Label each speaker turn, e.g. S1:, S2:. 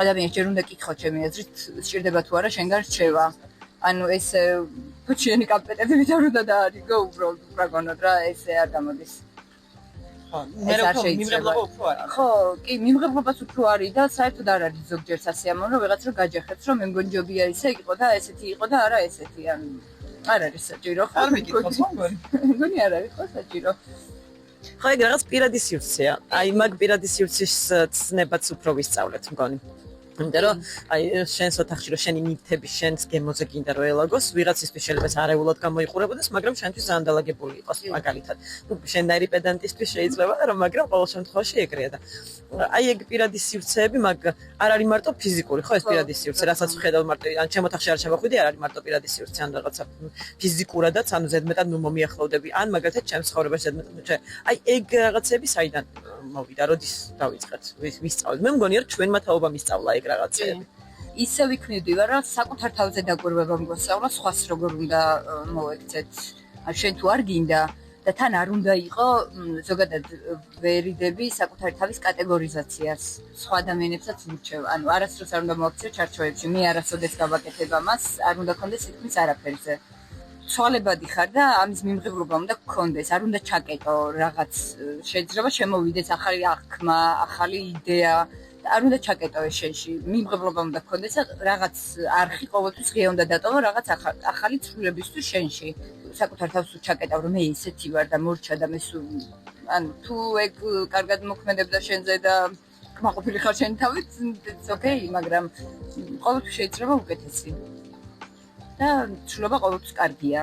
S1: ადამიანს ჯერ უნდა კითხო ჩემი აზრით სჭირდება თუ არა შენგან რჩევა. ანუ ეს ფუჩიანი კომპეტენტები არ უნდა დაარიგო უბრალოდ უბრალოდ რა ესე არ გამოდის.
S2: მე რა თქმა უნდა მიმღებლობა უფრო არ არის.
S1: ხო, კი, მიმღებლობას უფრო არის და საერთოდ არ არის ზოგჯერ სასიამოვნო ვიღაც რომ გაჯახებს რომ მე მგონი ჯობია ისე იყო და ესეთი იყო და არა ესეთი ან არ არის საჭირო.
S2: არ მეკითხოს მგონი.
S1: მგონი არ არის ხო საჭირო.
S3: ხო ეგ რაღაც პირადი სივრცეა. აი მაგ პირადი სივრცის ცნებაც უფრო ვისწავლეთ მგონი. იმიტომ რომ აი შენს ოთახში რომ შენი ნივთები შენს გემოზე გინდა რომ ელაგოს, ვიღაცისთვის შეიძლება არეულად გამოიყურებოდეს, მაგრამ შენთვის ზანდალაგებული იყოს მაგალითად. ნუ შენდაირი პედანტისთვის შეიძლება რომ მაგრამ ყოველ შემთხვევაში ეგრეა და აი ეგ პირადი სივრცეები მაგ არ არის მარტო ფიზიკური, ხო ეს პირადი სივრცე, რასაც ვხედავ მარტო ან ჩემ ოთახში არ შემოხვიდი, არ არის მარტო პირადი სივრცე, ან რაღაცა ფიზიკურადაც, ანუ ზედმეტად ნუ მომიახლოვდები, ან მაგალითად ჩემს ცხოვრებაში ზედმეტად. აი ეგ რაღაცები საიდან მოვიდა, როდის დავიწყეთ ვისწავლეთ. მე მგონია რომ ჩვენმა თაობამ ისწავლა ეგ რაღაცები.
S1: ისე ვიქნები ვარა საკუთარ თავზე დაკვირვება მგოსავლა სხვას როგორ უნდა მოექცეთ. შენ თუ არ გინდა და თან არ უნდა იყო ზოგადად ვერიდები საკუთარი თავის კატეგორიზაციას. სხვა ადამიანებსაც ურჩევ. ანუ არასდროს არ უნდა მოაქციო ჩარჩოებში. მე არასოდეს გავაკეთებ ამას, არ უნდა კონდეს თითქმის არაფერზე. ცვალებადი ხარ და ამის მიმღებლობა უნდა გქონდეს, არ უნდა ჩაკეტო რაღაც შეიძლება შემოვიდეს ახალი აღქმა, ახალი იდეა და არ უნდა ჩაკეტო ეს შენში. მიმღებლობა უნდა გქონდეს და რაღაც არხი ყოველთვის ღია უნდა დატოვო რაღაც ახალი ცვლილებისთვის შენში. საკუთარ თავს ჩაკეტავ რომ მე ისეთი ვარ და მორჩა და მე ანუ თუ ეგ კარგად მოქმედებდა შენზე და კმაყოფილი ხარ შენ თავით, ოკეი, მაგრამ ყოველთვის შეიძლება უკეთესი. და ცვლილება ყოველთვის კარგია.